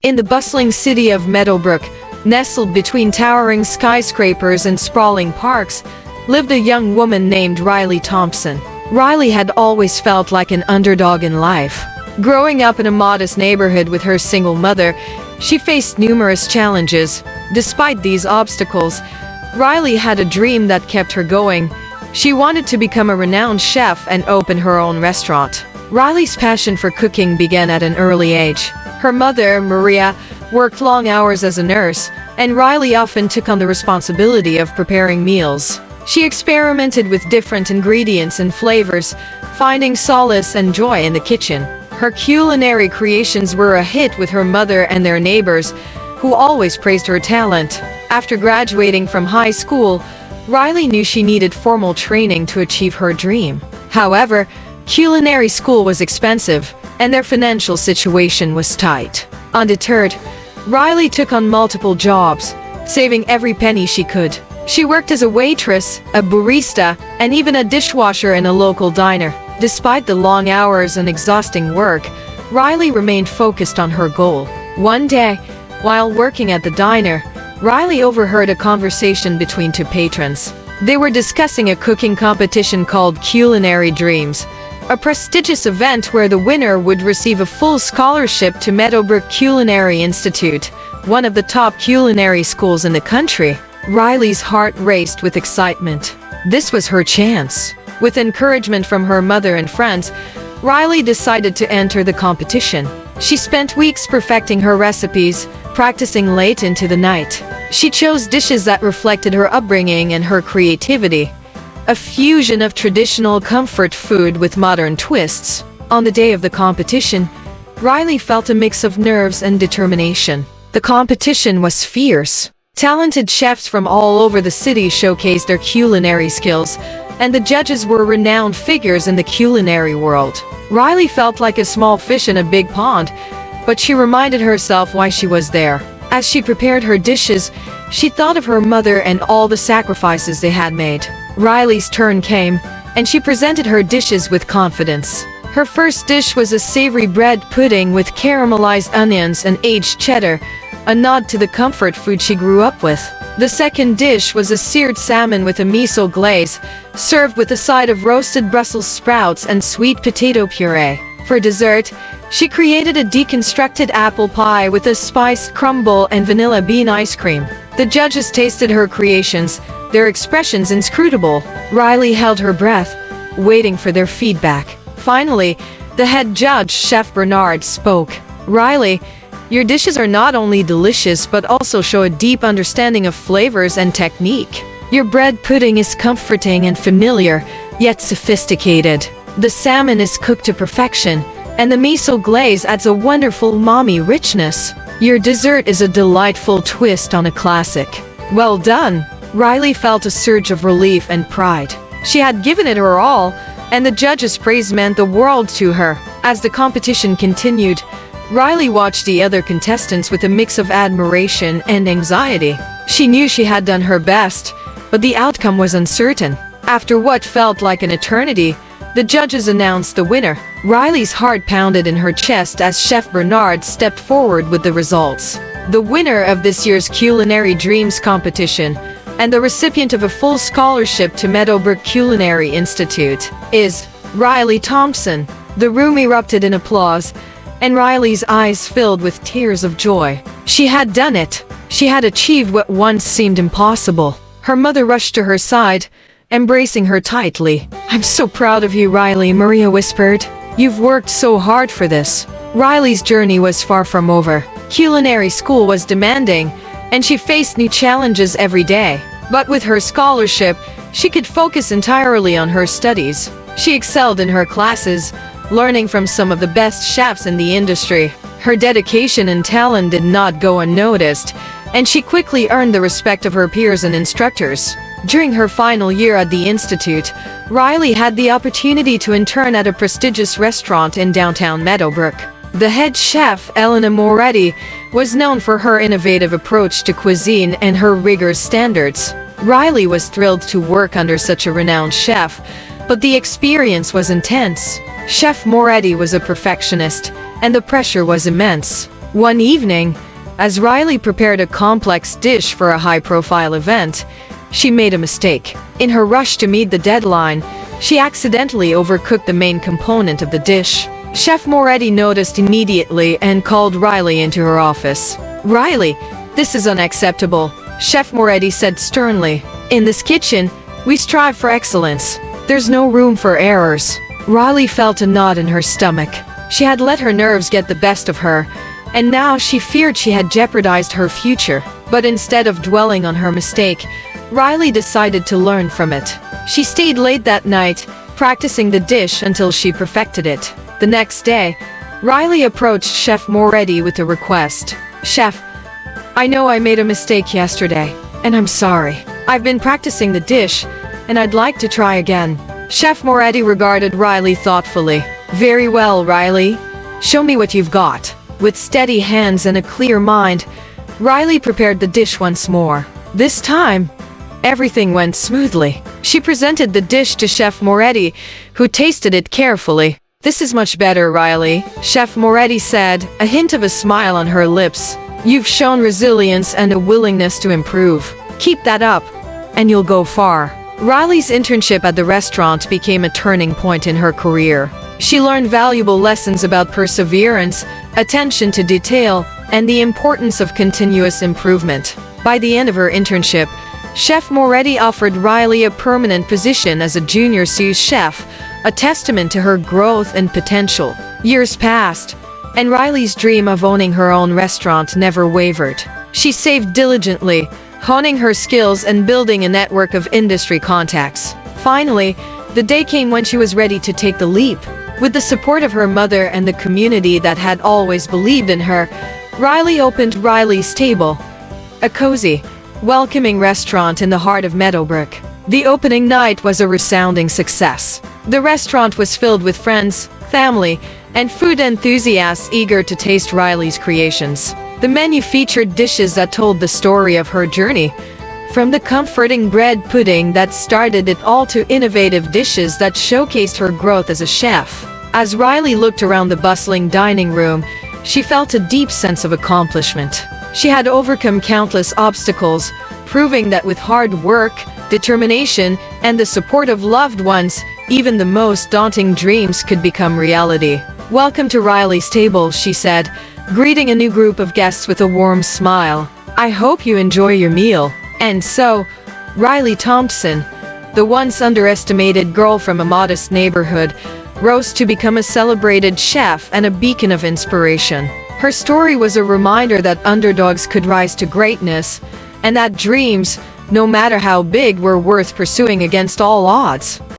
In the bustling city of Meadowbrook, nestled between towering skyscrapers and sprawling parks, lived a young woman named Riley Thompson. Riley had always felt like an underdog in life. Growing up in a modest neighborhood with her single mother, she faced numerous challenges. Despite these obstacles, Riley had a dream that kept her going. She wanted to become a renowned chef and open her own restaurant. Riley's passion for cooking began at an early age. Her mother, Maria, worked long hours as a nurse, and Riley often took on the responsibility of preparing meals. She experimented with different ingredients and flavors, finding solace and joy in the kitchen. Her culinary creations were a hit with her mother and their neighbors, who always praised her talent. After graduating from high school, Riley knew she needed formal training to achieve her dream. However, culinary school was expensive, and their financial situation was tight. Undeterred, Riley took on multiple jobs, saving every penny she could. She worked as a waitress, a barista, and even a dishwasher in a local diner. Despite the long hours and exhausting work, Riley remained focused on her goal. One day, while working at the diner, Riley overheard a conversation between two patrons. They were discussing a cooking competition called Culinary Dreams, a prestigious event where the winner would receive a full scholarship to Meadowbrook Culinary Institute, one of the top culinary schools in the country. Riley's heart raced with excitement. This was her chance. With encouragement from her mother and friends, Riley decided to enter the competition. She spent weeks perfecting her recipes, practicing late into the night. She chose dishes that reflected her upbringing and her creativity, a fusion of traditional comfort food with modern twists. On the day of the competition, Riley felt a mix of nerves and determination. The competition was fierce. Talented chefs from all over the city showcased their culinary skills, and the judges were renowned figures in the culinary world. Riley felt like a small fish in a big pond, but she reminded herself why she was there. As she prepared her dishes, she thought of her mother and all the sacrifices they had made. Riley's turn came, and she presented her dishes with confidence. Her first dish was a savory bread pudding with caramelized onions and aged cheddar, a nod to the comfort food she grew up with. The second dish was a seared salmon with a miso glaze, served with a side of roasted Brussels sprouts and sweet potato puree. For dessert, she created a deconstructed apple pie with a spiced crumble and vanilla bean ice cream. The judges tasted her creations, their expressions inscrutable. Riley held her breath, waiting for their feedback. Finally, the head judge, Chef Bernard, spoke. "Riley, your dishes are not only delicious but also show a deep understanding of flavors and technique. Your bread pudding is comforting and familiar, yet sophisticated. The salmon is cooked to perfection, and the miso glaze adds a wonderful umami richness. Your dessert is a delightful twist on a classic." Well done! Riley felt a surge of relief and pride. She had given it her all, and the judges' praise meant the world to her. As the competition continued, Riley watched the other contestants with a mix of admiration and anxiety. She knew she had done her best, but the outcome was uncertain. After what felt like an eternity, the judges announced the winner. Riley's heart pounded in her chest as Chef Bernard stepped forward with the results. The winner of this year's Culinary Dreams competition, and the recipient of a full scholarship to Meadowbrook Culinary Institute, is Riley Thompson. The room erupted in applause, and Riley's eyes filled with tears of joy. She had done it. She had achieved what once seemed impossible. Her mother rushed to her side, embracing her tightly. "I'm so proud of you, Riley," Maria whispered. "You've worked so hard for this." Riley's journey was far from over. Culinary school was demanding, and she faced new challenges every day. But with her scholarship, she could focus entirely on her studies. She excelled in her classes, learning from some of the best chefs in the industry. Her dedication and talent did not go unnoticed, and she quickly earned the respect of her peers and instructors. During her final year at the institute, Riley had the opportunity to intern at a prestigious restaurant in downtown Meadowbrook. The head chef, Elena Moretti, was known for her innovative approach to cuisine and her rigorous standards. Riley was thrilled to work under such a renowned chef, but the experience was intense. Chef Moretti was a perfectionist, and the pressure was immense. One evening, as Riley prepared a complex dish for a high-profile event, she made a mistake. In her rush to meet the deadline, she accidentally overcooked the main component of the dish. Chef Moretti noticed immediately and called Riley into her office. "Riley, this is unacceptable," Chef Moretti said sternly. "In this kitchen, we strive for excellence. There's no room for errors." Riley felt a knot in her stomach. She had let her nerves get the best of her, and now she feared she had jeopardized her future. But instead of dwelling on her mistake, Riley decided to learn from it. She stayed late that night, practicing the dish until she perfected it. The next day, Riley approached Chef Moretti with a request. "Chef, I know I made a mistake yesterday, and I'm sorry. I've been practicing the dish, and I'd like to try again." Chef Moretti regarded Riley thoughtfully. "Very well, Riley. Show me what you've got." With steady hands and a clear mind, Riley prepared the dish once more. This time, everything went smoothly. She presented the dish to Chef Moretti, who tasted it carefully. "This is much better, Riley," Chef Moretti said, a hint of a smile on her lips. "You've shown resilience and a willingness to improve. Keep that up, and you'll go far." Riley's internship at the restaurant became a turning point in her career. She learned valuable lessons about perseverance, attention to detail, and the importance of continuous improvement. By the end of her internship, Chef Moretti offered Riley a permanent position as a junior sous chef, a testament to her growth and potential. Years passed, and Riley's dream of owning her own restaurant never wavered. She saved diligently, honing her skills and building a network of industry contacts. Finally, the day came when she was ready to take the leap. With the support of her mother and the community that had always believed in her, Riley opened Riley's Table, a cozy, welcoming restaurant in the heart of Meadowbrook. The opening night was a resounding success. The restaurant was filled with friends, family, and food enthusiasts eager to taste Riley's creations. The menu featured dishes that told the story of her journey, from the comforting bread pudding that started it all to innovative dishes that showcased her growth as a chef. As Riley looked around the bustling dining room, she felt a deep sense of accomplishment. She had overcome countless obstacles, proving that with hard work, determination, and the support of loved ones, even the most daunting dreams could become reality. "Welcome to Riley's Table," she said, greeting a new group of guests with a warm smile. "I hope you enjoy your meal." And so, Riley Thompson, the once underestimated girl from a modest neighborhood, rose to become a celebrated chef and a beacon of inspiration. Her story was a reminder that underdogs could rise to greatness, and that dreams, no matter how big, were worth pursuing against all odds.